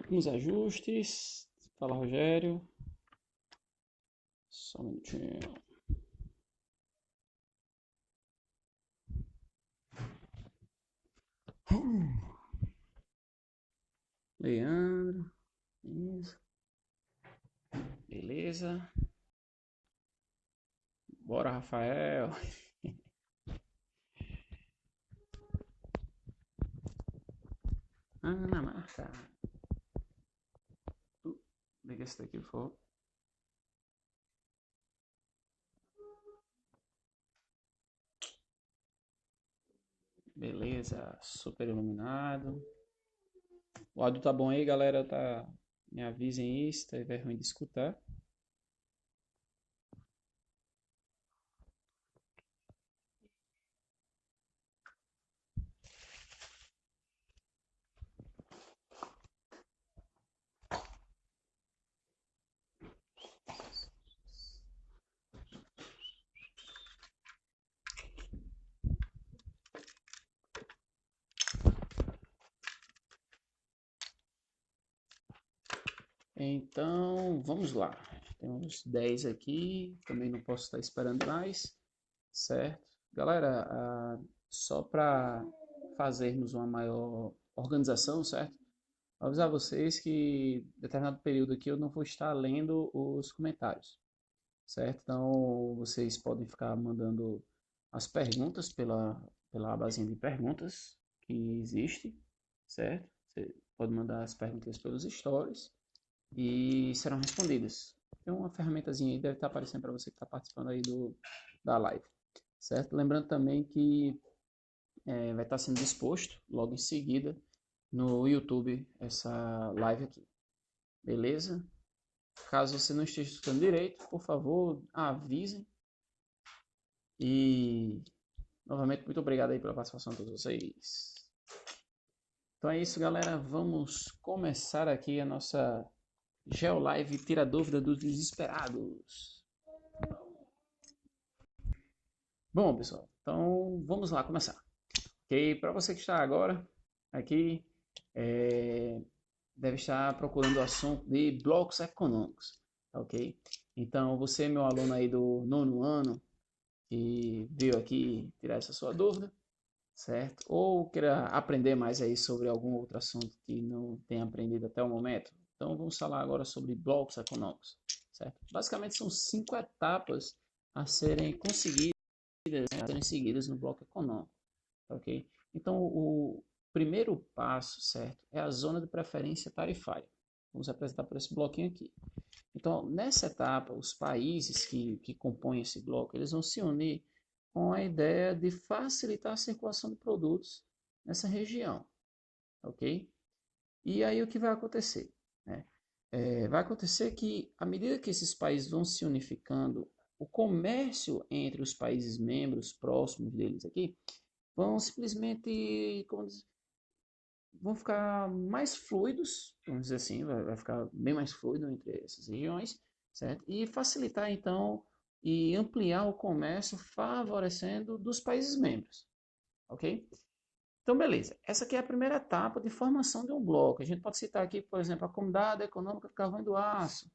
Últimos ajustes. Fala, Rogério. Só um minutinho. Leandro. Isso. Beleza. Bora, Rafael. Ana Marta. Liga esse daqui, por favor. Beleza. Super iluminado. O áudio tá bom aí, galera? Tá... Me avisem isso, se tiver ruim de escutar. Então, vamos lá. Temos 10 aqui, também não posso estar esperando mais, certo? Galera, só para fazermos uma maior organização, certo? Vou avisar vocês que em determinado período aqui eu não vou estar lendo os comentários, certo? Então, vocês podem ficar mandando as perguntas pela abazinha de perguntas que existe, certo? Você pode mandar as perguntas pelos stories e serão respondidas. Tem uma ferramentazinha aí, deve estar aparecendo para você que está participando aí da live, certo? Lembrando também que vai estar sendo disposto logo em seguida no YouTube essa live aqui, beleza? Caso você não esteja escutando direito, por favor, avisem. E novamente, muito obrigado aí pela participação de todos vocês. Então é isso, galera. Vamos começar aqui a nossa GeoLive Tira Dúvida dos Desesperados. Bom, pessoal, então vamos lá começar. Ok, para você que está agora aqui, deve estar procurando o assunto de blocos econômicos, ok? Então você, meu aluno aí do nono ano, que veio aqui tirar essa sua dúvida, certo? Ou queira aprender mais aí sobre algum outro assunto que não tenha aprendido até o momento. Então vamos falar agora sobre blocos econômicos, certo? Basicamente são 5 etapas a serem conseguidas, né, a serem seguidas no bloco econômico, ok? Então o primeiro passo, certo, é a zona de preferência tarifária. Vamos apresentar por esse bloquinho aqui. Então, nessa etapa, os países que compõem esse bloco, eles vão se unir com a ideia de facilitar a circulação de produtos nessa região, ok? E aí o que vai acontecer? Né? Vai acontecer que, à medida que esses países vão se unificando, o comércio entre os países membros próximos deles aqui vão simplesmente, vão ficar mais fluidos, vamos dizer assim, vai ficar bem mais fluido entre essas regiões, certo? E facilitar então e ampliar o comércio favorecendo dos países membros, ok? Então, beleza. Essa aqui é a primeira etapa de formação de um bloco. A gente pode citar aqui, por exemplo, a Comunidade Econômica do Carvão e do Aço.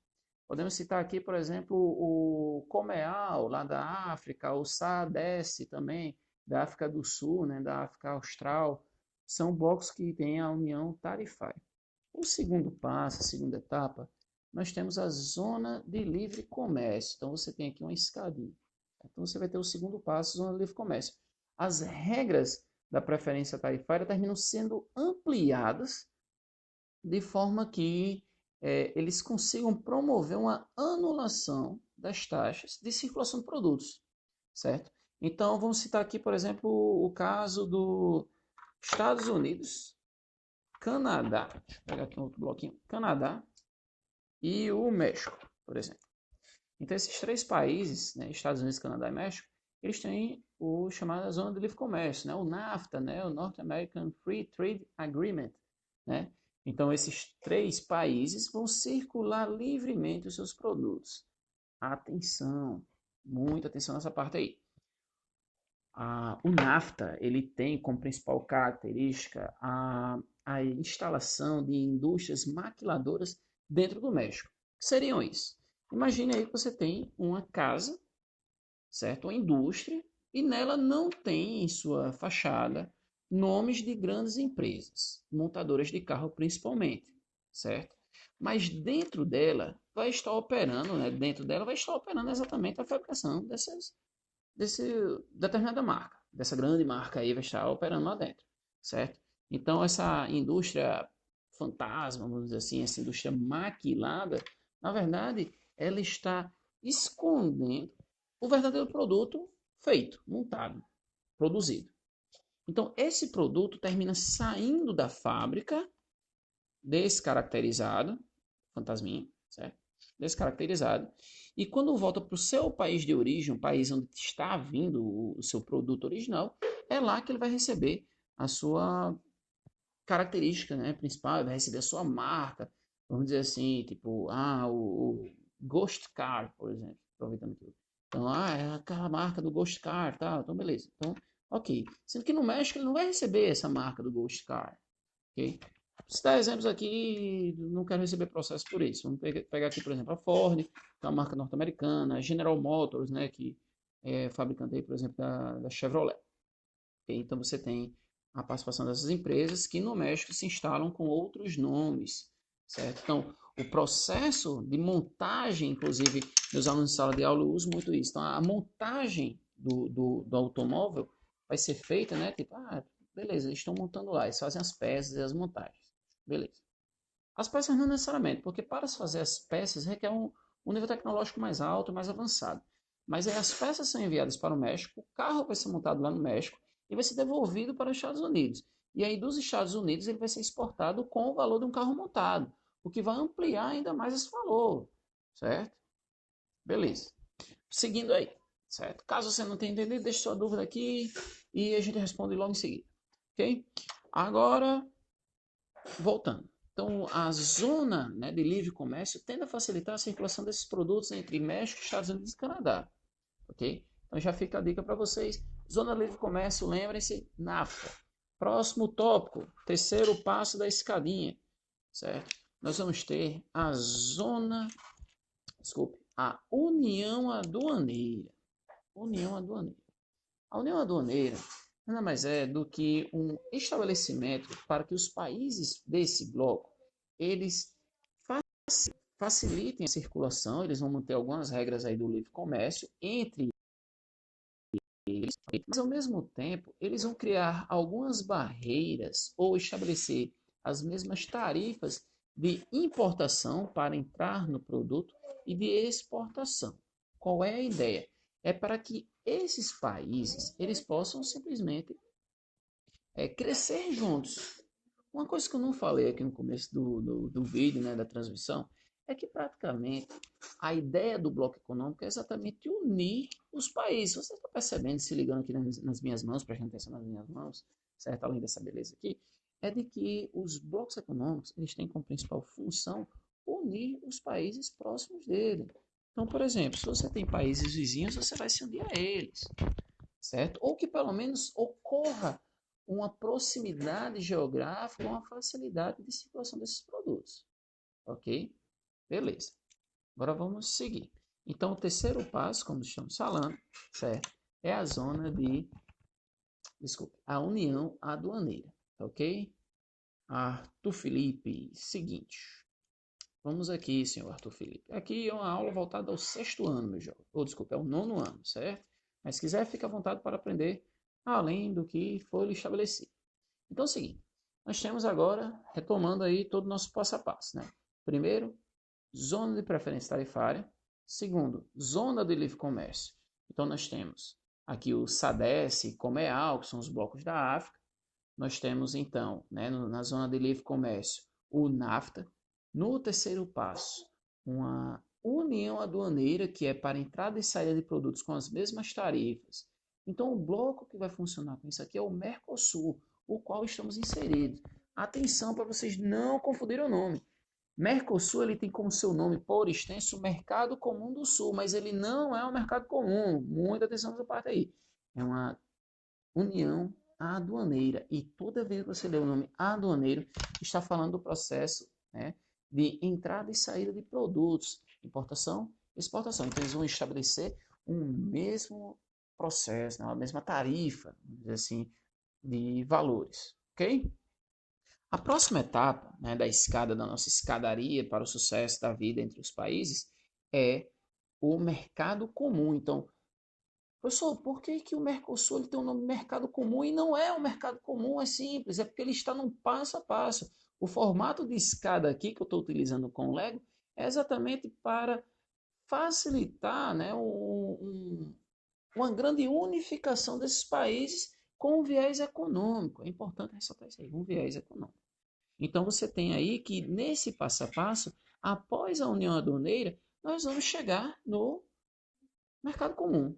Podemos citar aqui, por exemplo, o Comeal, lá da África, o SADES também, da África do Sul, né, da África Austral. São blocos que têm a união tarifária. O segundo passo, a segunda etapa, nós temos a zona de livre comércio. Então, você tem aqui uma escadinha. Então, você vai ter o segundo passo, zona de livre comércio. As regras da preferência tarifária terminam sendo ampliadas de forma que eles consigam promover uma anulação das taxas de circulação de produtos, certo? Então, vamos citar aqui, por exemplo, o caso dos Estados Unidos, Canadá, deixa eu pegar aqui um outro bloquinho, Canadá e o México, por exemplo. Então, esses três países, né, Estados Unidos, Canadá e México, eles têm o chamado Zona de Livre Comércio, né, o NAFTA, né, o North American Free Trade Agreement, né? Então, esses três países vão circular livremente os seus produtos. Atenção, muita atenção nessa parte aí. O NAFTA, ele tem como principal característica a a instalação de indústrias maquiladoras dentro do México. O que seriam isso? Imagine aí que você tem uma casa, certo? Uma indústria, e nela não tem em sua fachada nomes de grandes empresas, montadoras de carro principalmente, certo? Mas dentro dela vai estar operando, né? Dentro dela vai estar operando exatamente a fabricação desse determinada marca, dessa grande marca aí vai estar operando lá dentro, certo? Então essa indústria fantasma, vamos dizer assim, essa indústria maquilada, na verdade, ela está escondendo o verdadeiro produto feito, montado, produzido. Então esse produto termina saindo da fábrica descaracterizado, fantasminha, certo? Descaracterizado. E quando volta para o seu país de origem, o país onde está vindo o seu produto original, é lá que ele vai receber a sua característica, né, principal, vai receber a sua marca, vamos dizer assim, tipo, o Ghost Car, por exemplo, aproveitando aqui. Então, é aquela marca do Ghost Car, tá? Então, beleza. Então, ok. Sendo que no México ele não vai receber essa marca do Ghost Car, ok? Citar exemplos aqui, não quero receber processo por isso. Vamos pegar aqui, por exemplo, a Ford, que é uma marca norte-americana, a General Motors, né, que é fabricante aí, por exemplo, da Chevrolet. Okay? Então você tem a participação dessas empresas que no México se instalam com outros nomes, certo? Então, o processo de montagem, inclusive, meus alunos de sala de aula usam muito isso. Então, a montagem do automóvel vai ser feita, né? Tipo, beleza, eles estão montando lá, eles fazem as peças e as montagens. Beleza. As peças não necessariamente, porque para se fazer as peças requer um nível tecnológico mais alto, mais avançado. Mas aí as peças são enviadas para o México, o carro vai ser montado lá no México e vai ser devolvido para os Estados Unidos. E aí dos Estados Unidos ele vai ser exportado com o valor de um carro montado, o que vai ampliar ainda mais esse valor, certo? Beleza. Seguindo aí, certo? Caso você não tenha entendido, deixe sua dúvida aqui e a gente responde logo em seguida, ok? Agora, voltando. Então, a zona, né, de livre comércio tende a facilitar a circulação desses produtos entre México, Estados Unidos e Canadá. Ok? Então, já fica a dica para vocês. Zona de livre comércio, lembrem-se, NAFTA. Próximo tópico, terceiro passo da escadinha, certo? Nós vamos ter a União Aduaneira. União Aduaneira. A União Aduaneira nada mais é do que um estabelecimento para que os países desse bloco eles facilitem a circulação, eles vão manter algumas regras aí do livre comércio entre eles, mas ao mesmo tempo eles vão criar algumas barreiras ou estabelecer as mesmas tarifas de importação para entrar no produto e de exportação. Qual é a ideia? É para que esses países eles possam simplesmente crescer juntos. Uma coisa que eu não falei aqui no começo do vídeo, né, da transmissão, é que praticamente a ideia do bloco econômico é exatamente unir os países. Você está percebendo, se ligando aqui nas minhas mãos, prestando atenção nas minhas mãos, certo? Além dessa beleza aqui, é de que os blocos econômicos eles têm como principal função unir os países próximos dele. Então, por exemplo, se você tem países vizinhos, você vai se unir a eles, certo? Ou que pelo menos ocorra uma proximidade geográfica, uma facilidade de circulação desses produtos, ok? Beleza. Agora vamos seguir. Então, o terceiro passo, como estamos falando, certo? É a zona a União Aduaneira, ok? Arthur Felipe, seguinte. Vamos aqui, senhor Arthur Felipe. Aqui é uma aula voltada ao sexto ano, meu jovem. É o nono ano, certo? Mas se quiser, fique à vontade para aprender além do que foi lhe estabelecido. Então é o seguinte, nós temos agora, retomando aí todo o nosso passo a passo, né? Primeiro, zona de preferência tarifária. Segundo, zona de livre comércio. Então nós temos aqui o SADES e COMEAL, que são os blocos da África. Nós temos então, né, na zona de livre comércio, o NAFTA. No terceiro passo, uma união aduaneira, que é para entrada e saída de produtos com as mesmas tarifas. Então, o bloco que vai funcionar com isso aqui é o Mercosul, o qual estamos inseridos. Atenção para vocês não confundirem o nome. Mercosul ele tem como seu nome por extenso o Mercado Comum do Sul, mas ele não é um mercado comum. Muita atenção nessa parte aí. É uma união aduaneira. E toda vez que você lê o nome aduaneiro, está falando do processo, né, de entrada e saída de produtos, importação e exportação. Então, eles vão estabelecer um mesmo processo, né, uma mesma tarifa, vamos dizer assim, de valores. Ok? A próxima etapa, né, da escada, da nossa escadaria para o sucesso da vida entre os países, é o mercado comum. Então, professor, por que, que o Mercosul ele tem o nome mercado comum e não é um mercado comum? É simples, é porque ele está num passo a passo. O formato de escada aqui que eu estou utilizando com o Lego é exatamente para facilitar, né, uma grande unificação desses países com um viés econômico. É importante ressaltar isso aí, um viés econômico. Então você tem aí que nesse passo a passo, após a união aduaneira, nós vamos chegar no mercado comum.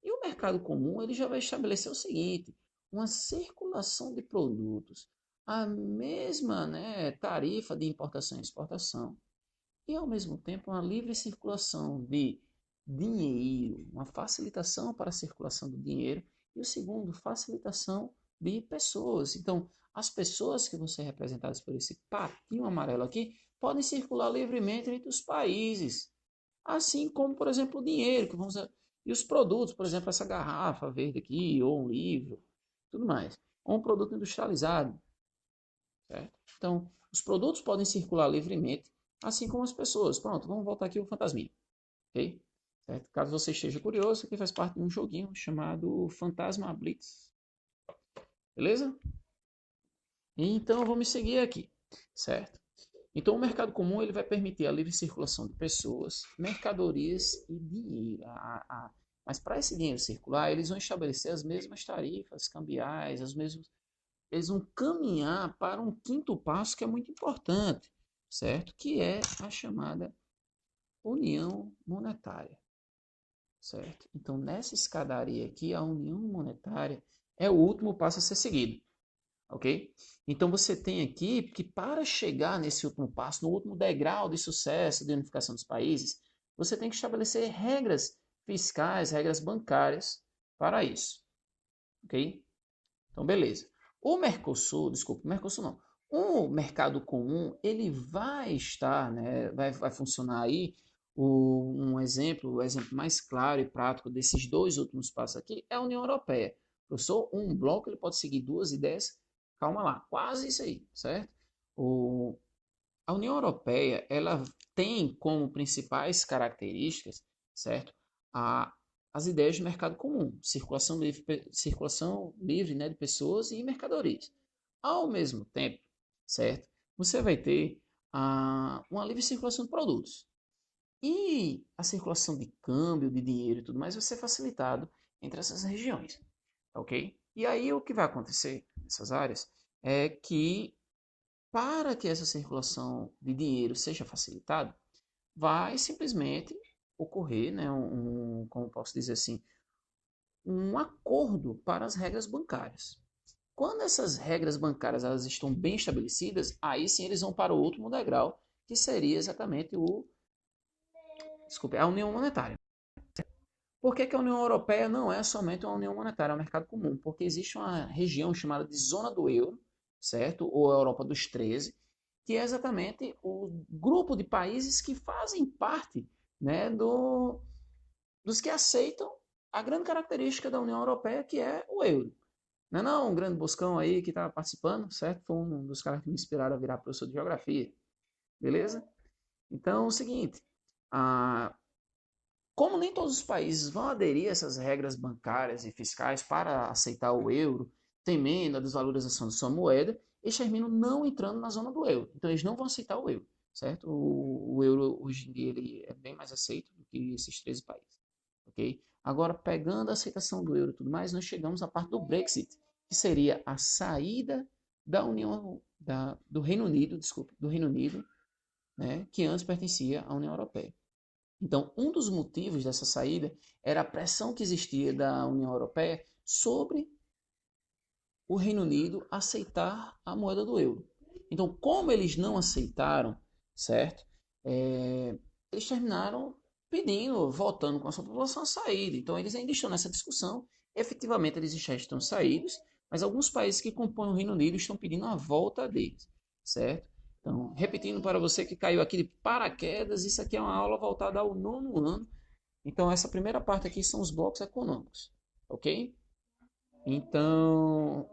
E o mercado comum ele já vai estabelecer o seguinte: uma circulação de produtos, a mesma, né, tarifa de importação e exportação, e ao mesmo tempo uma livre circulação de dinheiro, uma facilitação para a circulação do dinheiro, e o segundo, facilitação de pessoas. Então, as pessoas que vão ser representadas por esse patinho amarelo aqui podem circular livremente entre os países, assim como, por exemplo, o dinheiro que vamos e os produtos, por exemplo, essa garrafa verde aqui, ou um livro, tudo mais, ou um produto industrializado, certo? Então, os produtos podem circular livremente, assim como as pessoas. Pronto, vamos voltar aqui ao fantasminha, ok? Certo? Caso você esteja curioso, aqui faz parte de um joguinho chamado Fantasma Blitz, beleza? Então, vamos seguir aqui, certo? Então, o mercado comum ele vai permitir a livre circulação de pessoas, mercadorias e dinheiro. Mas para esse dinheiro circular, eles vão estabelecer as mesmas tarifas cambiais, eles vão caminhar para um quinto passo que é muito importante, certo? Que é a chamada união monetária, certo? Então, nessa escadaria aqui, a união monetária é o último passo a ser seguido, ok? Então, você tem aqui que para chegar nesse último passo, no último degrau de sucesso de unificação dos países, você tem que estabelecer regras fiscais, regras bancárias para isso, ok? Então, beleza. O Mercosul, desculpa, o Mercosul não. O mercado comum, ele vai estar, né, vai funcionar aí. O exemplo mais claro e prático desses dois últimos passos aqui é a União Europeia. Professor, um bloco ele pode seguir duas ideias. Calma lá, quase isso aí, certo? A União Europeia, ela tem como principais características, certo? A, as ideias de mercado comum, circulação livre, né, de pessoas e mercadorias. Ao mesmo tempo, certo? Você vai ter uma livre circulação de produtos. E a circulação de câmbio, de dinheiro e tudo mais vai ser facilitado entre essas regiões, ok? E aí o que vai acontecer nessas áreas é que para que essa circulação de dinheiro seja facilitada, vai simplesmente ocorrer, né, como posso dizer assim, um acordo para as regras bancárias. Quando essas regras bancárias elas estão bem estabelecidas, aí sim eles vão para o último degrau, que seria exatamente a União Monetária. Por que, que a União Europeia não é somente uma União Monetária, é um mercado comum? Porque existe uma região chamada de Zona do Euro, certo? Ou a Europa dos 13, que é exatamente o grupo de países que fazem parte, né, dos que aceitam a grande característica da União Europeia, que é o euro. Não é não, um grande boscão aí que está participando, certo? Foi um dos caras que me inspiraram a virar professor de geografia, beleza? Então, é o seguinte, como nem todos os países vão aderir a essas regras bancárias e fiscais para aceitar o euro, temendo a desvalorização de sua moeda, eles terminam não entrando na zona do euro. Então, eles não vão aceitar o euro, certo? O euro, hoje em dia, ele é bem mais aceito do que esses 13 países, ok? Agora, pegando a aceitação do euro e tudo mais, nós chegamos à parte do Brexit, que seria a saída da União, do Reino Unido, desculpe, do Reino Unido, né, que antes pertencia à União Europeia. Então, um dos motivos dessa saída era a pressão que existia da União Europeia sobre o Reino Unido aceitar a moeda do euro. Então, como eles não aceitaram, certo? Eles terminaram pedindo, votando com a sua população a saída. Então, eles ainda estão nessa discussão. Efetivamente, eles já estão saídos, mas alguns países que compõem o Reino Unido estão pedindo a volta deles, certo? Então, repetindo para você que caiu aqui de paraquedas, isso aqui é uma aula voltada ao nono ano. Então, essa primeira parte aqui são os blocos econômicos, ok? Então,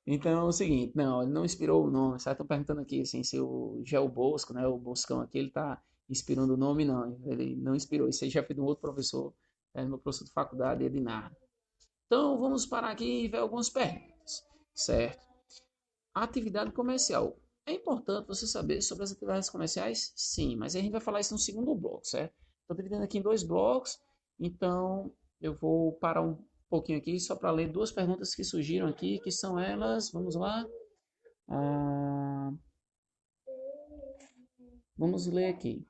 então é o seguinte, não, ele não inspirou o nome, certo? Estão perguntando aqui assim, se o Gel Bosco, né, o Boscão aqui, ele está inspirando o nome, não, ele não inspirou, isso aí já foi de um outro professor, meu professor de faculdade, Edinardo. Então, vamos parar aqui e ver algumas perguntas, certo? Atividade comercial. É importante você saber sobre as atividades comerciais? Sim, mas a gente vai falar isso no segundo bloco, certo? Estou dividindo aqui em dois blocos, então eu vou parar um pouquinho aqui só para ler duas perguntas que surgiram aqui, que são elas, vamos lá. Ah, vamos ler aqui.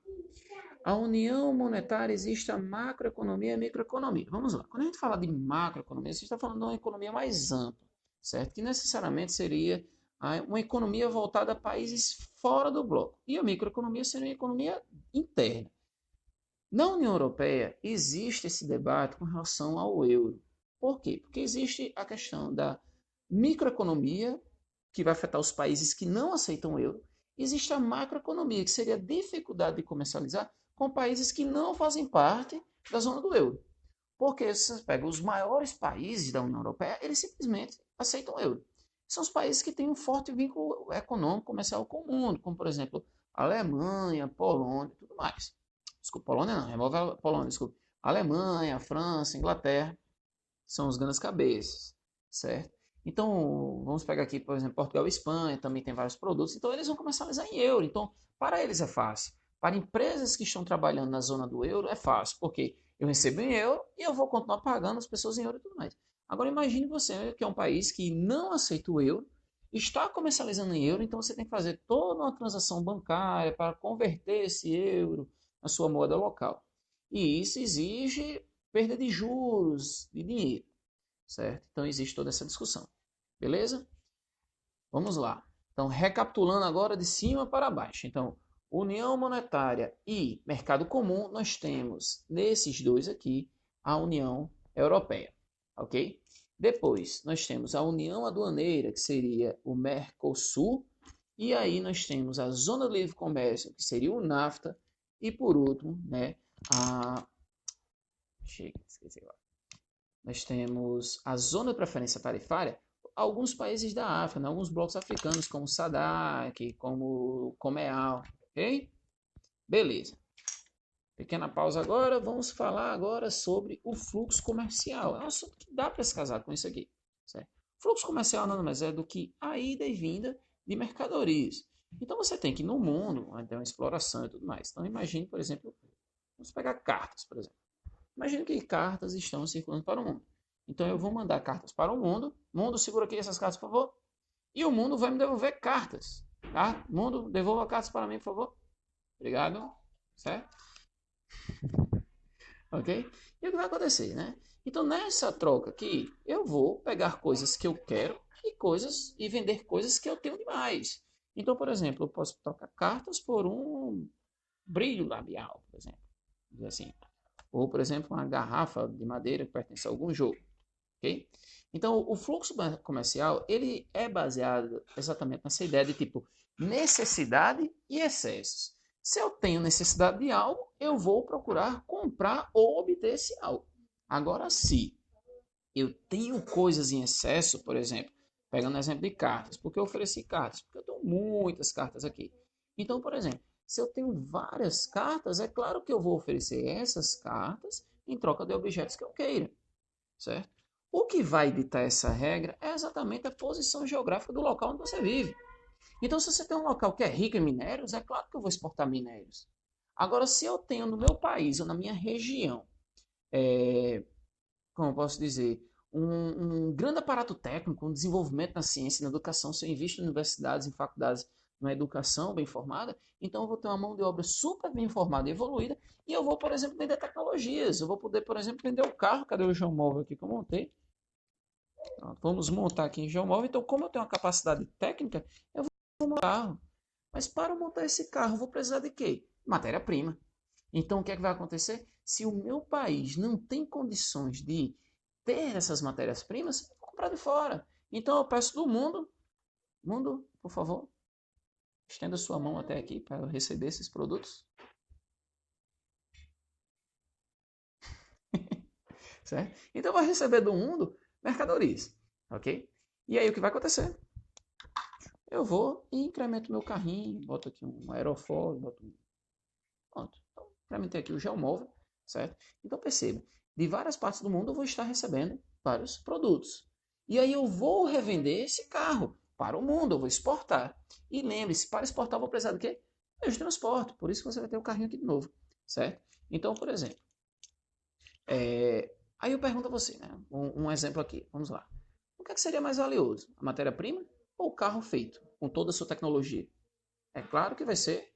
A união monetária existe a macroeconomia e a microeconomia. Vamos lá. Quando a gente fala de macroeconomia, você está falando de uma economia mais ampla, certo? Que necessariamente seria uma economia voltada a países fora do bloco. E a microeconomia seria uma economia interna. Na União Europeia existe esse debate com relação ao euro. Por quê? Porque existe a questão da microeconomia, que vai afetar os países que não aceitam o euro. Existe a macroeconomia, que seria a dificuldade de comercializar com países que não fazem parte da zona do euro. Porque se você pega os maiores países da União Europeia, eles simplesmente aceitam o euro. São os países que têm um forte vínculo econômico comercial com o mundo, como por exemplo Alemanha, Polônia e tudo mais. Desculpa, Polônia não, remove a Polônia, desculpa. Alemanha, França, Inglaterra são os grandes cabeças, certo? Então, vamos pegar aqui, por exemplo, Portugal e Espanha, também tem vários produtos, então eles vão comercializar em euro. Então, para eles é fácil. Para empresas que estão trabalhando na zona do euro é fácil, porque eu recebo em euro e eu vou continuar pagando as pessoas em euro e tudo mais. Agora imagine você que é um país que não aceita o euro, está comercializando em euro, então você tem que fazer toda uma transação bancária para converter esse euro na sua moeda local. E isso exige perda de juros, de dinheiro, certo? Então existe toda essa discussão. Beleza? Vamos lá. Então, recapitulando agora de cima para baixo. Então, União Monetária e Mercado Comum, nós temos nesses dois aqui a União Europeia, ok? Depois, nós temos a União Aduaneira, que seria o Mercosul, e aí nós temos a Zona de Livre Comércio, que seria o NAFTA, e por último, né, a... Chega, esqueci agora. Nós temos a Zona de Preferência Tarifária, alguns países da África, né? Alguns blocos africanos, como SADC, como Comeal, ok? Beleza. Pequena pausa agora, vamos falar agora sobre o fluxo comercial. É um assunto que dá para se casar com isso aqui, certo? Fluxo comercial nada mais é do que a ida e vinda de mercadorias. Então você tem que no mundo, ter uma exploração e tudo mais. Então imagine, por exemplo, vamos pegar cartas, por exemplo. Imagine que cartas estão circulando para o mundo. Então eu vou mandar cartas para o mundo. Mundo, segura aqui essas cartas, por favor. E o mundo vai me devolver cartas. Tá? Mundo, devolva cartas para mim, por favor. Obrigado. Certo? Ok? E o que vai acontecer, né? Então nessa troca aqui, eu vou pegar coisas que eu quero e vender coisas que eu tenho demais. Então, por exemplo, eu posso trocar cartas por um brilho labial, por exemplo. Assim. Ou, por exemplo, uma garrafa de madeira que pertence a algum jogo. Okay? Então, o fluxo comercial ele é baseado exatamente nessa ideia de tipo necessidade e excessos. Se eu tenho necessidade de algo, eu vou procurar comprar ou obter esse algo. Agora, se eu tenho coisas em excesso, por exemplo, pegando o exemplo de cartas, porque eu ofereci cartas, porque eu tenho muitas cartas aqui. Então, por exemplo, se eu tenho várias cartas, é claro que eu vou oferecer essas cartas em troca de objetos que eu queira, certo? O que vai ditar essa regra é exatamente a posição geográfica do local onde você vive. Então, se você tem um local que é rico em minérios, é claro que eu vou exportar minérios. Agora, se eu tenho no meu país ou na minha região, como eu posso dizer, um grande aparato técnico, um desenvolvimento na ciência, na educação, se eu invisto em universidades, em faculdades, numa educação bem formada, então eu vou ter uma mão de obra super bem formada e evoluída, e eu vou, por exemplo, vender tecnologias. Eu vou poder, por exemplo, vender o carro. Cadê o geomóvel aqui que eu montei? Pronto, vamos montar aqui em geomóvel. Então, como eu tenho uma capacidade técnica, eu vou montar um carro. Mas para montar esse carro, eu vou precisar de quê? Matéria-prima. Então, o que é que vai acontecer? Se o meu país não tem condições de ter essas matérias-primas, eu vou comprar de fora. Então eu peço do mundo, por favor, estenda sua mão até aqui para eu receber esses produtos. Certo? Então eu vou receber do mundo mercadorias, ok? E aí o que vai acontecer? Eu vou e incremento meu carrinho, boto aqui um aerofólio, pronto. Então, incrementei aqui o geomóvel, certo? Então perceba, de várias partes do mundo eu vou estar recebendo vários produtos. E aí eu vou revender esse carro para o mundo, eu vou exportar. E lembre-se, para exportar eu vou precisar do quê? Meio de transporte, por isso que você vai ter o carrinho aqui de novo, certo? Então, por exemplo, aí eu pergunto a você, né? Um exemplo aqui, vamos lá. O que é que seria mais valioso? A matéria-prima ou o carro feito, com toda a sua tecnologia? É claro que vai ser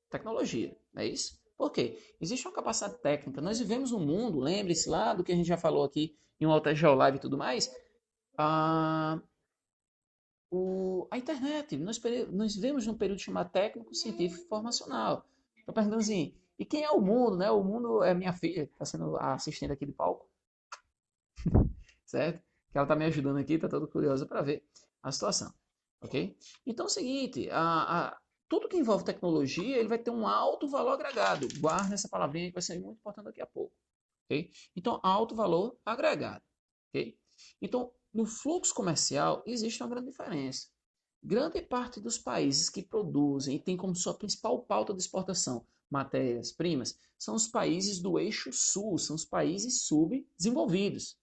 tecnologia, não é isso? Por quê? Existe uma capacidade técnica. Nós vivemos num mundo, lembre-se lá do que a gente já falou aqui em uma outra Geolive e tudo mais, a, a internet. Nós vivemos num período chamado técnico, científico e informacional. Estou perguntando assim, e quem é o mundo, né? O mundo é minha filha, que está sendo a assistente aqui de palco, certo? Que ela está me ajudando aqui, está toda curiosa para ver a situação, ok? Então é o seguinte, tudo que envolve tecnologia, ele vai ter um alto valor agregado. Guarda essa palavrinha que vai ser muito importante daqui a pouco, ok? Então, alto valor agregado, ok? Então, no fluxo comercial, existe uma grande diferença. Grande parte dos países que produzem e tem como sua principal pauta de exportação matérias-primas são os países do eixo sul, são os países subdesenvolvidos,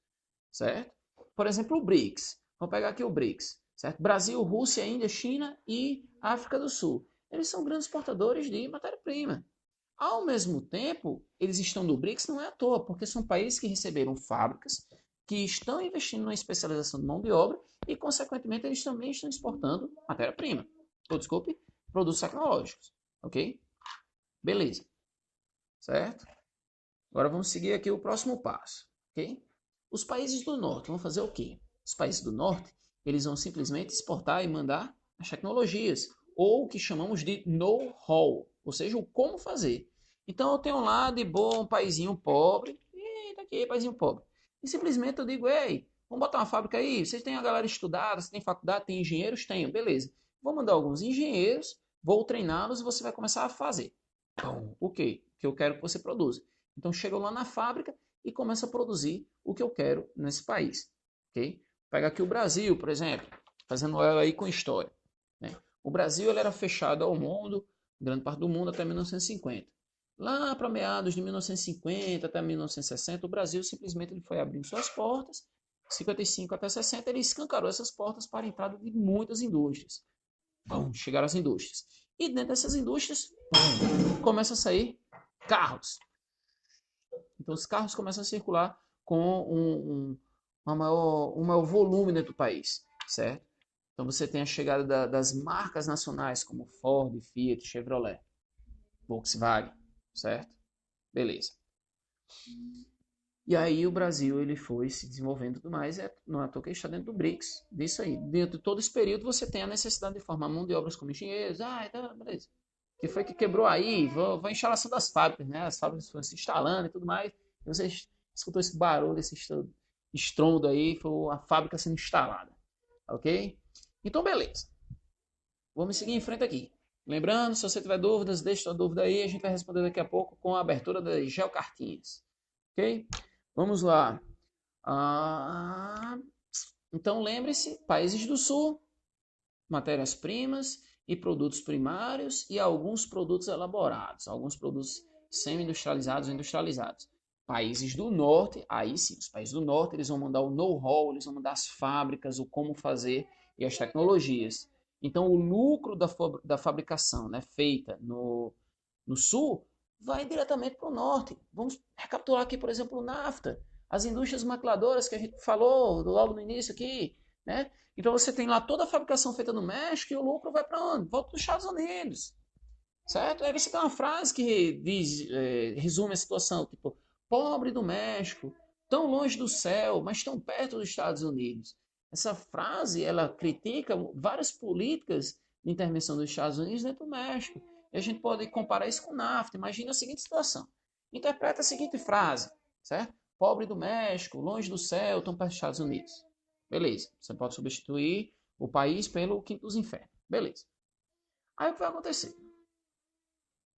certo? Por exemplo, o BRICS. Vamos pegar aqui o BRICS, certo? Brasil, Rússia, Índia, China e África do Sul. Eles são grandes exportadores de matéria-prima. Ao mesmo tempo, eles estão no BRICS não é à toa, porque são países que receberam fábricas, que estão investindo na especialização de mão de obra e, consequentemente, eles também estão exportando matéria-prima. Ou, desculpe, produtos tecnológicos. Ok? Beleza. Certo? Agora vamos seguir aqui o próximo passo. Ok? Os países do norte vão fazer o quê? Os países do norte, eles vão simplesmente exportar e mandar as tecnologias, ou o que chamamos de know-how, ou seja, o como fazer. Então eu tenho lá de boa um paizinho pobre, e daqui paizinho pobre. E simplesmente eu digo, ei, vamos botar uma fábrica aí, vocês têm a galera estudada, você tem faculdade, tem engenheiros? Tenho, beleza. Vou mandar alguns engenheiros, vou treiná-los e você vai começar a fazer. O quê? Que eu quero que você produza. Então chegam lá na fábrica e começa a produzir o que eu quero nesse país, ok? Pega aqui o Brasil, por exemplo, fazendo ela aí com história, né? O Brasil ele era fechado ao mundo, grande parte do mundo, até 1950. Lá para meados de 1950 até 1960, o Brasil simplesmente ele foi abrindo suas portas. 55 até 60, ele escancarou essas portas para a entrada de muitas indústrias. Bom, chegaram as indústrias. E dentro dessas indústrias, começam a sair carros. Então os carros começam a circular com um maior volume dentro do país, certo? Então você tem a chegada das marcas nacionais como Ford, Fiat, Chevrolet, Volkswagen, certo? Beleza. E aí o Brasil ele foi se desenvolvendo e tudo mais, não é à toa que ele está dentro do BRICS, disso aí. Dentro de todo esse período você tem a necessidade de formar mão de obras como engenheiros, então, beleza. Que foi que quebrou aí, a instalação das fábricas, né? As fábricas foram se instalando e tudo mais. E você escutou esse barulho, esse estrondo aí, foi a fábrica sendo instalada, ok? Então, beleza. Vamos seguir em frente aqui. Lembrando, se você tiver dúvidas, deixe sua dúvida aí, a gente vai responder daqui a pouco com a abertura das geocartinhas, ok? Vamos lá. Então, lembre-se, países do sul, matérias-primas e produtos primários e alguns produtos elaborados, alguns produtos semi-industrializados ou industrializados. Países do norte, aí sim, os países do norte, eles vão mandar o know-how, eles vão mandar as fábricas, o como fazer e as tecnologias. Então, o lucro da fabricação, né, feita no sul vai diretamente para o norte. Vamos recapitular aqui, por exemplo, o NAFTA, as indústrias maquiladoras que a gente falou logo no início aqui, né? Então você tem lá toda a fabricação feita no México e o lucro vai para onde? Volta para os Estados Unidos, certo? Aí você tem uma frase que resume a situação, tipo, pobre do México, tão longe do céu, mas tão perto dos Estados Unidos. Essa frase, ela critica várias políticas de intervenção dos Estados Unidos dentro do México. E a gente pode comparar isso com o NAFTA. Imagina a seguinte situação. Interpreta a seguinte frase, certo? pobre do México, longe do céu, tão perto dos Estados Unidos. Beleza, você pode substituir o país pelo quinto dos infernos. Beleza. Aí o que vai acontecer?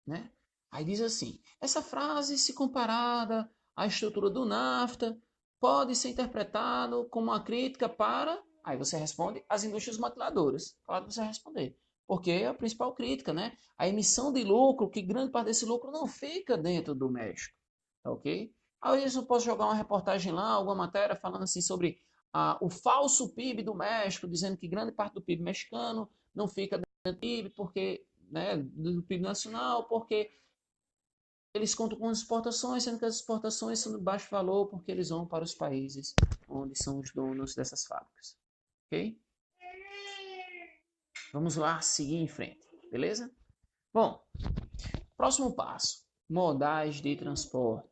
Né? Aí diz assim, essa frase, se comparada à estrutura do NAFTA, pode ser interpretado como uma crítica para... Aí você responde, as indústrias maquiladoras. Claro que você vai responder. Porque é a principal crítica, né? A emissão de lucro, que grande parte desse lucro não fica dentro do México. Tá ok? Aí eu posso jogar uma reportagem lá, alguma matéria falando assim sobre o falso PIB do México, dizendo que grande parte do PIB mexicano não fica dentro do PIB, porque, né, do PIB nacional, porque eles contam com exportações, sendo que as exportações são de baixo valor, porque eles vão para os países onde são os donos dessas fábricas. Ok? Vamos lá, seguir em frente, beleza? Bom, próximo passo, modais de transporte.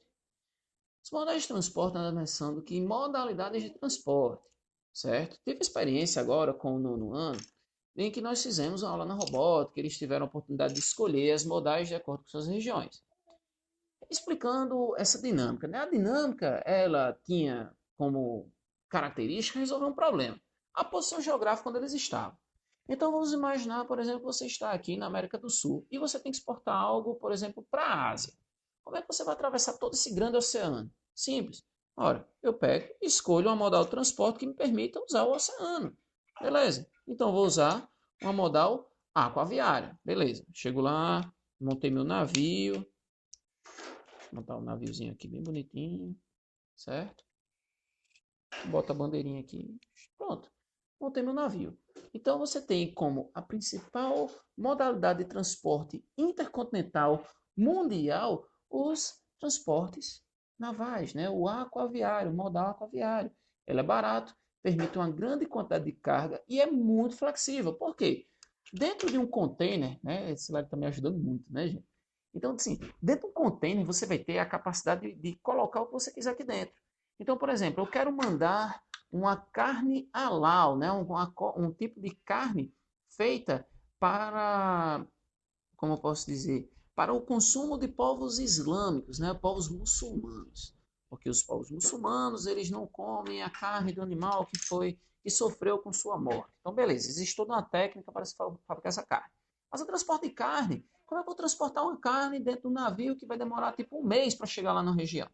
Os modais de transporte nada mais são do que modalidades de transporte, certo? Tive experiência agora com o nono ano, em que nós fizemos uma aula na robótica, eles tiveram a oportunidade de escolher as modais de acordo com suas regiões. Explicando essa dinâmica, né? A dinâmica, ela tinha como característica resolver um problema. A posição geográfica onde eles estavam. Então vamos imaginar, por exemplo, você está aqui na América do Sul e você tem que exportar algo, por exemplo, para a Ásia. Como é que você vai atravessar todo esse grande oceano? Simples. Ora, eu pego e escolho uma modal de transporte que me permita usar o oceano. Beleza. Então vou usar uma modal aquaviária. Beleza. Chego lá, montei meu navio. Vou montar um naviozinho aqui bem bonitinho. Certo? Bota a bandeirinha aqui. Pronto. Montei meu navio. Então você tem como a principal modalidade de transporte intercontinental mundial os transportes navais, né? O aquaviário, o modal aquaviário. Ele é barato, permite uma grande quantidade de carga e é muito flexível. Por quê? Dentro de um container, né? Esse slide está me ajudando muito, né, gente? Então, assim, dentro de um container você vai ter a capacidade de colocar o que você quiser aqui dentro. Então, por exemplo, eu quero mandar uma carne halal, né? Um tipo de carne feita para, como eu posso dizer, para o consumo de povos islâmicos, né? Povos muçulmanos. Porque os povos muçulmanos, eles não comem a carne do animal que sofreu com sua morte. Então, beleza, existe toda uma técnica para se fabricar essa carne. Mas o transporte de carne, como é que eu vou transportar uma carne dentro de um navio que vai demorar tipo um mês para chegar lá na região?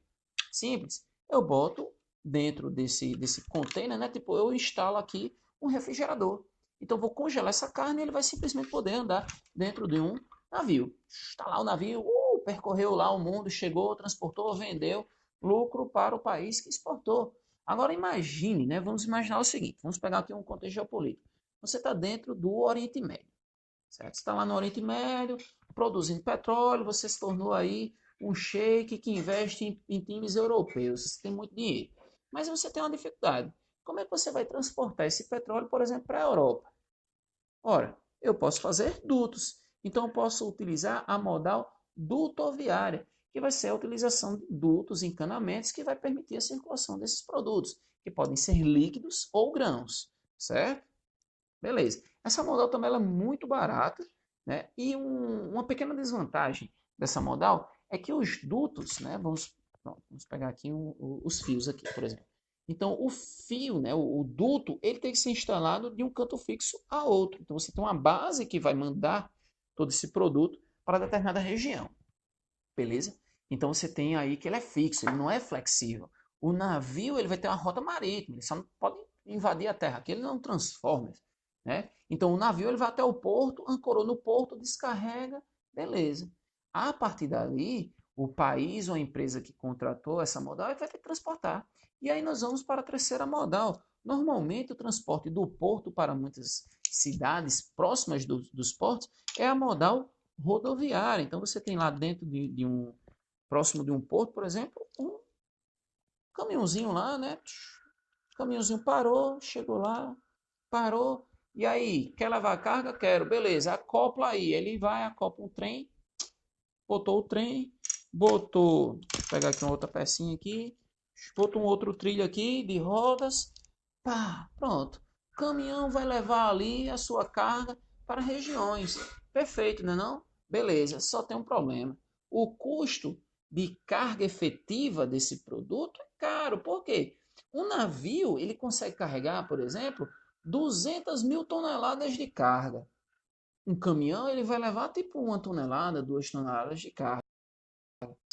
Simples. Eu boto dentro desse container, né? Tipo, eu instalo aqui um refrigerador. Então, vou congelar essa carne e ele vai simplesmente poder andar dentro de um navio. Está lá o navio, percorreu lá o mundo, chegou, transportou, vendeu, lucro para o país que exportou. Agora imagine, né? Vamos imaginar o seguinte, vamos pegar aqui um contexto geopolítico. Você está dentro do Oriente Médio, certo? Você está lá no Oriente Médio, produzindo petróleo, você se tornou aí um sheik que investe em times europeus, você tem muito dinheiro. Mas você tem uma dificuldade. Como é que você vai transportar esse petróleo, por exemplo, para a Europa? Ora, eu posso fazer dutos. Então, eu posso utilizar a modal dutoviária, que vai ser a utilização de dutos, encanamentos, que vai permitir a circulação desses produtos, que podem ser líquidos ou grãos, certo? Beleza. Essa modal também ela é muito barata, né? E uma pequena desvantagem dessa modal é que os dutos, né? Vamos pegar aqui os fios aqui, por exemplo. Então, o fio, né, o duto, ele tem que ser instalado de um canto fixo a outro. Então, você tem uma base que vai mandar todo esse produto para determinada região. Beleza? Então, você tem aí que ele é fixo, ele não é flexível. O navio, ele vai ter uma rota marítima, ele só não pode invadir a terra, aqui ele não é um transformer, né? Então, o navio ele vai até o porto, ancorou no porto, descarrega, beleza. A partir dali, o país ou a empresa que contratou essa modal vai ter que transportar. E aí nós vamos para a terceira modal. Normalmente, o transporte do porto para muitas cidades próximas dos portos é a modal rodoviária. Então, você tem lá dentro próximo de um porto, por exemplo, um caminhãozinho lá, né? O caminhãozinho parou, chegou lá, parou. E aí, quer levar carga? Quero. Beleza, acopla aí. Ele vai, acopla um trem, botou o trem, botou, vou pegar aqui uma outra pecinha aqui, botou um outro trilho aqui de rodas, pá, pronto. O caminhão vai levar ali a sua carga para regiões. Perfeito, não é não? Beleza, só tem um problema. O custo de carga efetiva desse produto é caro. Por quê? Um navio, ele consegue carregar, por exemplo, 200 mil toneladas de carga. Um caminhão, ele vai levar tipo 1 tonelada, 2 toneladas de carga.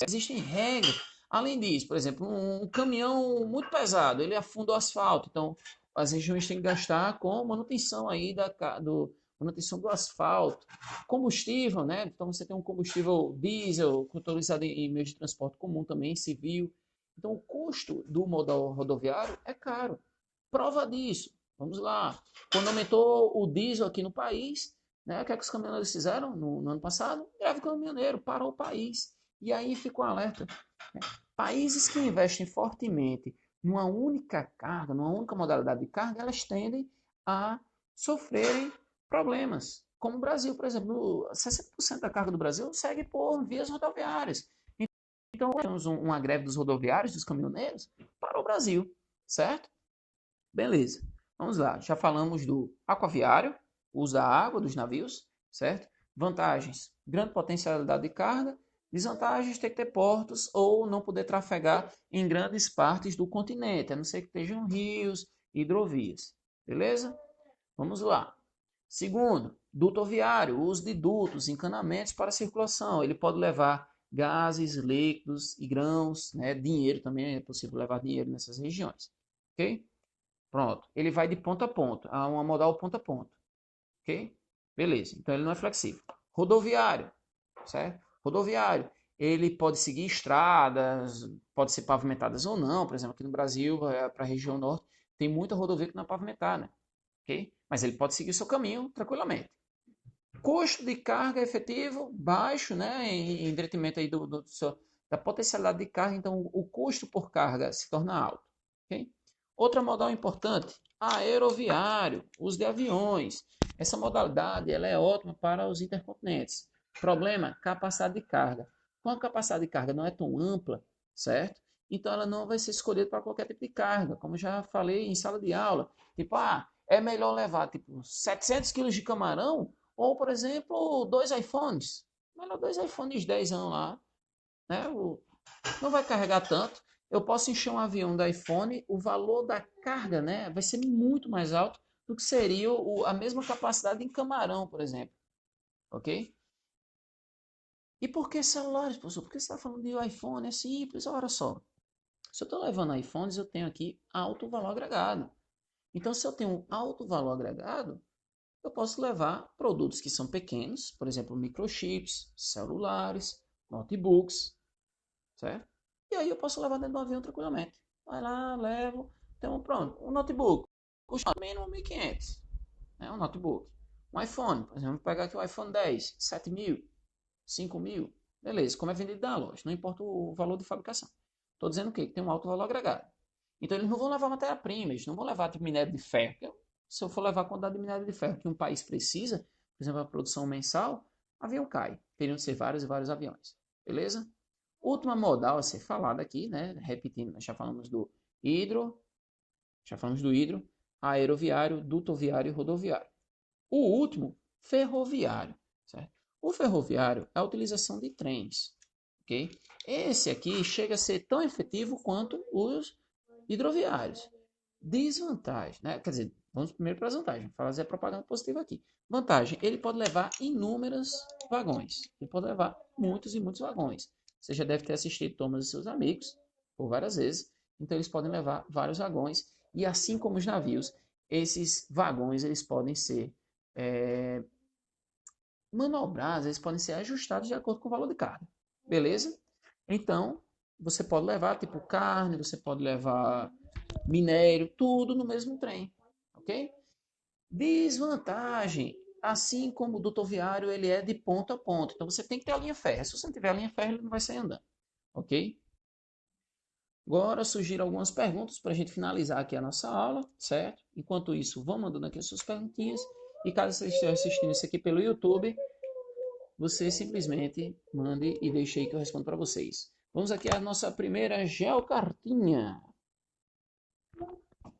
Existem regras. Além disso, por exemplo, um caminhão muito pesado, ele afunda o asfalto. Então, as regiões têm que gastar com manutenção aí manutenção do asfalto. Combustível, né? Então, você tem um combustível diesel, utilizado em meio de transporte comum também, civil. Então, o custo do modal rodoviário é caro. Prova disso. Vamos lá. Quando aumentou o diesel aqui no país, né, o que é que os caminhoneiros fizeram no ano passado? Greve caminhoneiro, parou o país. E aí ficou alerta. Né? Países que investem fortemente numa única carga, numa única modalidade de carga, elas tendem a sofrerem problemas. Como o Brasil, por exemplo, 60% da carga do Brasil segue por vias rodoviárias. Então, temos uma greve dos rodoviários, dos caminhoneiros, para o Brasil, certo? Beleza. Vamos lá. Já falamos do aquaviário, uso da água dos navios, certo? Vantagens: grande potencialidade de carga. Desvantagens: ter que ter portos ou não poder trafegar em grandes partes do continente, a não ser que estejam rios, hidrovias. Beleza? Vamos lá. Segundo, duto viário, uso de dutos, encanamentos para circulação. Ele pode levar gases, líquidos e grãos, né? Dinheiro também, é possível levar dinheiro nessas regiões. Ok? Pronto. Ele vai de ponta a ponta, a uma modal ponta a ponta. Ok? Beleza. Então ele não é flexível. Rodoviário, certo? Rodoviário. Ele pode seguir estradas, pode ser pavimentadas ou não. Por exemplo, aqui no Brasil, para a região norte, tem muita rodovia que não é pavimentada. Ok? Mas ele pode seguir o seu caminho tranquilamente. Custo de carga efetivo baixo, né? Em detrimento aí da potencialidade de carga. Então, o custo por carga se torna alto. Ok? Outra modal importante, aeroviário, uso de aviões. Essa modalidade ela é ótima para os intercontinentes. Problema, capacidade de carga. Como a capacidade de carga não é tão ampla, certo? Então ela não vai ser escolhida para qualquer tipo de carga, como já falei em sala de aula. Tipo, é melhor levar tipo 700 quilos de camarão ou, por exemplo, 2 iPhones. Melhor 2 iPhones 10 anos lá, né? Não vai carregar tanto. Eu posso encher um avião da iPhone, o valor da carga, né, vai ser muito mais alto do que seria a mesma capacidade em camarão, por exemplo. Ok? E por que celulares, professor? Por que você está falando de iPhone? É simples, olha só. Se eu estou levando iPhones, eu tenho aqui alto valor agregado. Então, se eu tenho um alto valor agregado, eu posso levar produtos que são pequenos, por exemplo, microchips, celulares, notebooks, certo? E aí eu posso levar dentro do avião tranquilamente. Vai lá, levo. Então, pronto. Um notebook custa no mínimo 1.500. Né? Um notebook. Um iPhone, por exemplo, vou pegar aqui o iPhone 10, 7 mil, 5 mil. Beleza, como é vendido na loja, não importa o valor de fabricação. Estou dizendo o quê? Que tem um alto valor agregado. Então eles não vão levar matéria-prima, eles não vão levar tipo, minério de ferro. Se eu for levar a quantidade de minério de ferro que um país precisa, por exemplo, a produção mensal, o avião cai. Teriam de ser vários e vários aviões. Beleza? Última modal a ser falada aqui, né? Repetindo, nós já falamos do hidro, aeroviário, dutoviário e rodoviário. O último, ferroviário, certo? O ferroviário é a utilização de trens, ok? Esse aqui chega a ser tão efetivo quanto os hidroviários. Desvantagem, né? Quer dizer, vamos primeiro para as vantagens, fazer a propaganda positiva aqui. Vantagem, ele pode levar inúmeros vagões, ele pode levar muitos e muitos vagões. Você já deve ter assistido Thomas e seus amigos por várias vezes, então eles podem levar vários vagões e assim como os navios, esses vagões eles podem ser manobrados, eles podem ser ajustados de acordo com o valor de carga. Beleza? Então, você pode levar tipo carne, você pode levar minério, tudo no mesmo trem. Ok? Desvantagem. Assim como o dutoviário, ele é de ponta a ponta. Então, você tem que ter a linha férrea. Se você não tiver a linha férrea, ele não vai sair andando. Ok? Agora surgiram algumas perguntas para a gente finalizar aqui a nossa aula, certo? Enquanto isso, vão mandando aqui as suas perguntinhas. E caso você esteja assistindo isso aqui pelo YouTube, você simplesmente mande e deixe aí que eu respondo para vocês. Vamos aqui à nossa primeira geocartinha.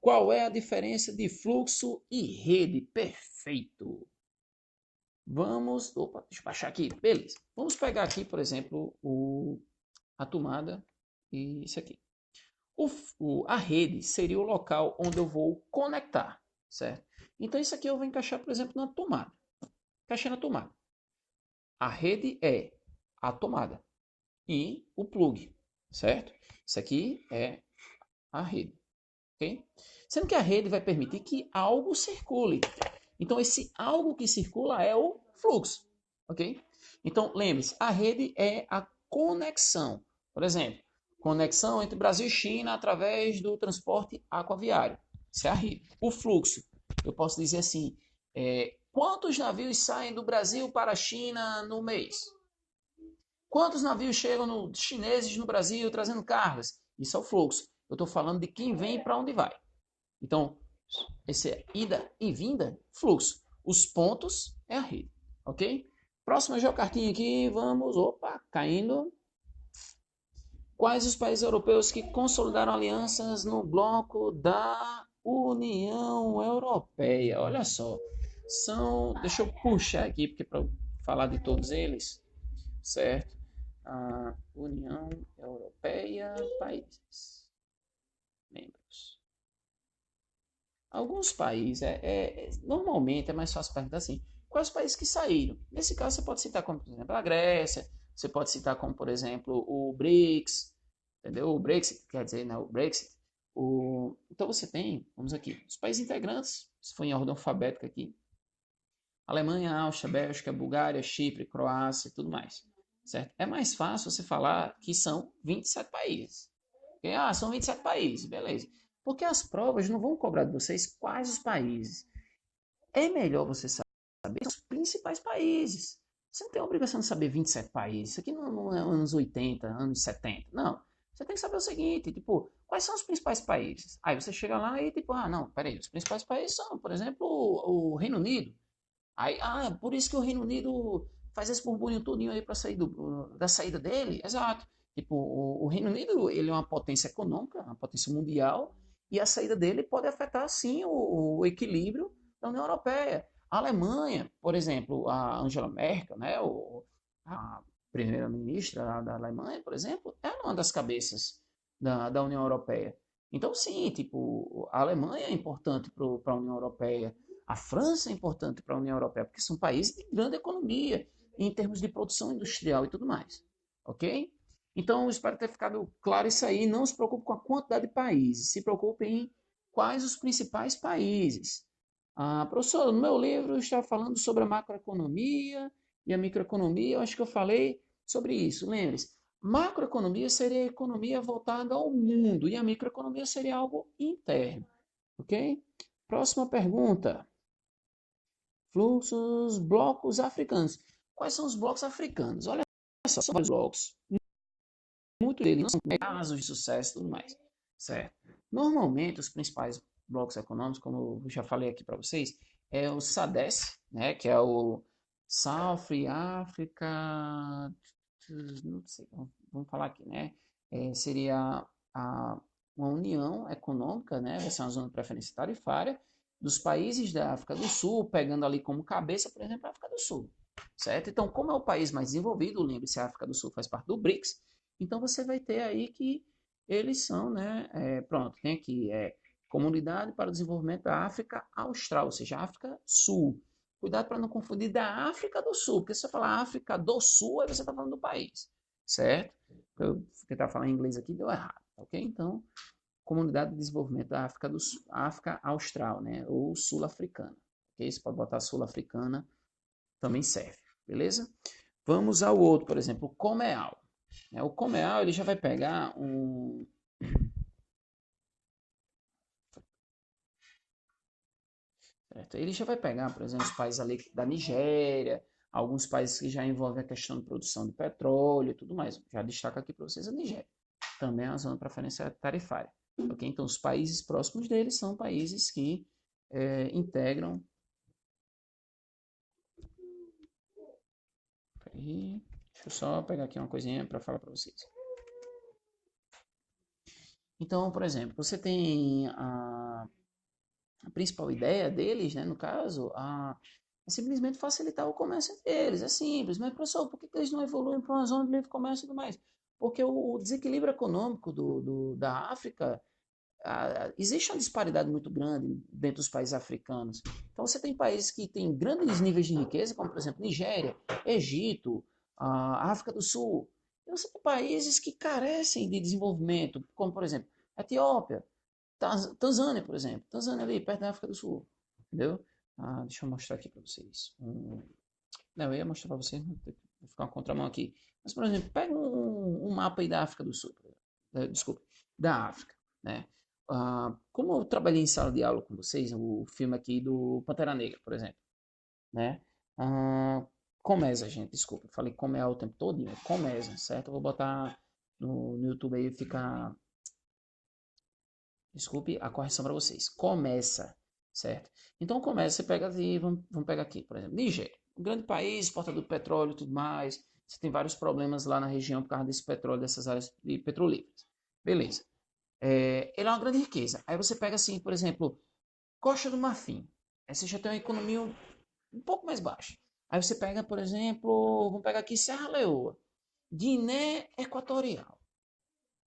Qual é a diferença de fluxo e rede? Perfeito. Vamos, opa, deixa eu baixar aqui, beleza. Vamos pegar aqui, por exemplo, a tomada e isso aqui. A rede seria o local onde eu vou conectar, certo? Então isso aqui eu vou encaixar, por exemplo, na tomada. Encaixei na tomada. A rede é a tomada e o plug, certo? Isso aqui é a rede, ok? Sendo que a rede vai permitir que algo circule. Então esse algo que circula é o fluxo, ok? Então lembre-se, a rede é a conexão. Por exemplo, conexão entre Brasil e China através do transporte aquaviário. Isso é a rede. O fluxo, eu posso dizer assim, quantos navios saem do Brasil para a China no mês? Quantos navios chegam chineses no Brasil trazendo cargas? Isso é o fluxo. Eu estou falando de quem vem e para onde vai. Então, esse é ida e vinda, fluxo. Os pontos é a rede, ok? Próxima geocartinha aqui, vamos, opa, caindo. Quais os países europeus que consolidaram alianças no bloco da União Europeia? Olha só, deixa eu puxar aqui, porque para falar de todos eles, certo? A União Europeia, países, membros. Alguns países, normalmente é mais fácil perguntar assim, quais os países que saíram? Nesse caso você pode citar como, por exemplo, a Grécia, você pode citar como, por exemplo, o BRICS, entendeu? O Brexit, quer dizer, né, o Brexit. Então você tem, vamos aqui, os países integrantes, se for em ordem alfabética aqui, Alemanha, Áustria, Bélgica, Bulgária, Chipre, Croácia e tudo mais, certo? É mais fácil você falar que são 27 países. Okay? São 27 países, beleza. Porque as provas não vão cobrar de vocês quais os países. É melhor você saber os principais países. Você não tem a obrigação de saber 27 países. Isso aqui não é anos 80, anos 70. Não. Você tem que saber o seguinte, tipo, quais são os principais países? Aí você chega lá e tipo, não, peraí, os principais países são, por exemplo, o Reino Unido. Aí, por isso que o Reino Unido faz esse burburinho todinho aí para sair da saída dele? Exato. Tipo, o Reino Unido, ele é uma potência econômica, uma potência mundial, e a saída dele pode afetar, sim, o equilíbrio da União Europeia. A Alemanha, por exemplo, a Angela Merkel, né, a primeira-ministra da Alemanha, por exemplo, é uma das cabeças da União Europeia. Então, sim, tipo, a Alemanha é importante para a União Europeia. A França é importante para a União Europeia, porque são países de grande economia, em termos de produção industrial e tudo mais. Ok? Então, eu espero ter ficado claro isso aí. Não se preocupe com a quantidade de países, se preocupe em quais os principais países. Professor, no meu livro eu estava falando sobre a macroeconomia e a microeconomia. Eu acho que eu falei sobre isso. Lembre-se, macroeconomia seria a economia voltada ao mundo e a microeconomia seria algo interno. Ok? Próxima pergunta. Fluxos, blocos africanos. Quais são os blocos africanos? Olha só, são vários blocos. Muitos deles não são casos de sucesso e tudo mais. Certo? Normalmente, os principais blocos econômicos, como eu já falei aqui para vocês, é o SADES, né, que é o South Africa, não sei, vamos falar aqui, né? Seria uma união econômica, né? Vai ser uma zona de preferência tarifária dos países da África do Sul, pegando ali como cabeça, por exemplo, a África do Sul, certo? Então, como é o país mais desenvolvido, lembre-se, a África do Sul faz parte do BRICS, então você vai ter aí que eles são, né? Pronto, tem aqui, Comunidade para o Desenvolvimento da África Austral, ou seja, África Sul. Cuidado para não confundir da África do Sul, porque se você falar África do Sul, aí você está falando do país, certo? Eu tentar falar em inglês aqui, deu errado, ok? Então, Comunidade de Desenvolvimento da África do Sul, África Austral, né? Ou Sul-Africana, ok? Você pode botar Sul-Africana, também serve, beleza? Vamos ao outro, por exemplo, o Comeal. O Comeal, ele já vai pegar um... Certo? Ele já vai pegar, por exemplo, os países ali da Nigéria, alguns países que já envolvem a questão de produção de petróleo e tudo mais. Já destaco aqui para vocês a Nigéria. Também é uma zona de preferência tarifária. Okay? Então, os países próximos deles são países que integram... Deixa eu só pegar aqui uma coisinha para falar para vocês. Então, por exemplo, você tem a principal ideia deles, né, no caso, é simplesmente facilitar o comércio entre eles. É simples, mas professor, por que eles não evoluem para uma zona de livre comércio e tudo mais? Porque o desequilíbrio econômico da África, existe uma disparidade muito grande dentro dos países africanos. Então você tem países que têm grandes níveis de riqueza, como por exemplo Nigéria, Egito, a África do Sul. E você tem países que carecem de desenvolvimento, como por exemplo Etiópia, Tanzânia, por exemplo. Tanzânia ali, perto da África do Sul. Entendeu? Deixa eu mostrar aqui para vocês. Não, eu ia mostrar para vocês, vou ficar uma contramão aqui. Mas, por exemplo, pega um mapa aí da África do Sul. Desculpa, da África, né? Como eu trabalhei em sala de aula com vocês, o filme aqui do Pantera Negra, por exemplo, né? Comesa, gente, desculpa, eu falei Comé o tempo todo, Comesa, certo? Eu vou botar no YouTube aí, ficar, desculpe a correção para vocês, Começa, certo? Então começa, você pega ali, vamos pegar aqui, por exemplo, Nigéria, um grande país, exportador de petróleo e tudo mais, você tem vários problemas lá na região por causa desse petróleo, dessas áreas petrolíferas, beleza. Ele é uma grande riqueza. Aí você pega assim, por exemplo, Costa do Marfim. Aí você já tem uma economia um pouco mais baixa. Aí você pega, por exemplo, vamos pegar aqui Serra Leoa, Guiné Equatorial.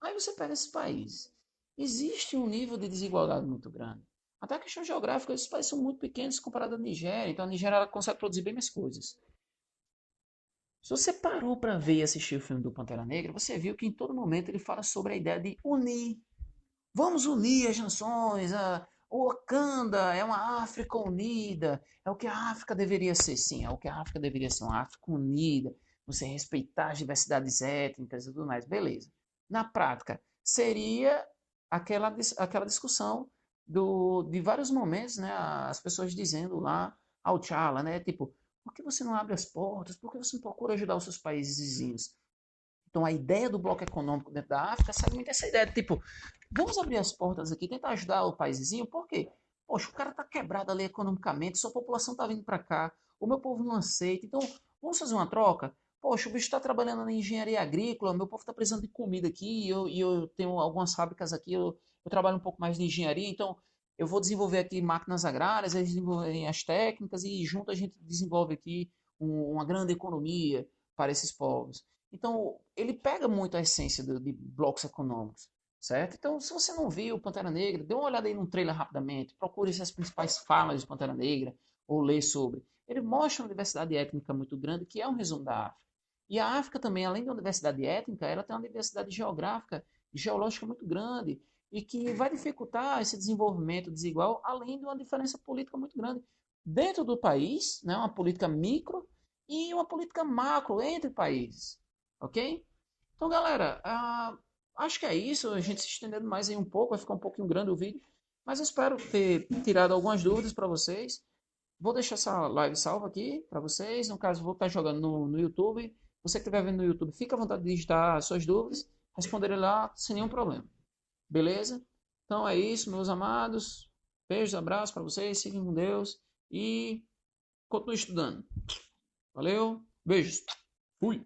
Aí você pega esses países. Existe um nível de desigualdade muito grande. Até a questão geográfica, esses países são muito pequenos comparado à Nigéria. Então a Nigéria ela consegue produzir bem mais coisas. Se você parou para ver e assistir o filme do Pantera Negra, você viu que em todo momento ele fala sobre a ideia de unir. Vamos unir as nações. O Wakanda é uma África unida. É o que a África deveria ser, sim. É o que a África deveria ser, uma África unida. Você respeitar as diversidades étnicas e tudo mais. Beleza. Na prática, seria aquela discussão de vários momentos, né? As pessoas dizendo lá ao T'Challa, né? Tipo, por que você não abre as portas? Por que você não procura ajudar os seus países vizinhos? Então, a ideia do bloco econômico dentro da África segue muito essa ideia de tipo, vamos abrir as portas aqui, tentar ajudar o país vizinho, por quê? Poxa, o cara tá quebrado ali economicamente, sua população tá vindo para cá, o meu povo não aceita, então vamos fazer uma troca? Poxa, o bicho está trabalhando na engenharia agrícola, meu povo está precisando de comida aqui, e eu tenho algumas fábricas aqui, eu trabalho um pouco mais de engenharia, então eu vou desenvolver aqui máquinas agrárias, eles desenvolverem as técnicas, e junto a gente desenvolve aqui uma grande economia para esses povos. Então, ele pega muito a essência de blocos econômicos, certo? Então, se você não viu Pantera Negra, dê uma olhada aí no trailer rapidamente, procure as principais falas de Pantera Negra, ou lê sobre. Ele mostra uma diversidade étnica muito grande, que é um resumo da África. E a África também, além de uma diversidade étnica, ela tem uma diversidade geográfica e geológica muito grande, e que vai dificultar esse desenvolvimento desigual, além de uma diferença política muito grande dentro do país, né, uma política micro e uma política macro entre países. Ok? Então, galera, acho que é isso. A gente se estendendo mais aí um pouco, vai ficar um pouquinho grande o vídeo. Mas eu espero ter tirado algumas dúvidas para vocês. Vou deixar essa live salva aqui para vocês. No caso, vou estar jogando no YouTube. Você que estiver vendo no YouTube, fica à vontade de digitar suas dúvidas, responderei lá sem nenhum problema. Beleza? Então é isso, meus amados. Beijos, abraços para vocês. Fiquem com Deus e continue estudando. Valeu, beijos. Fui.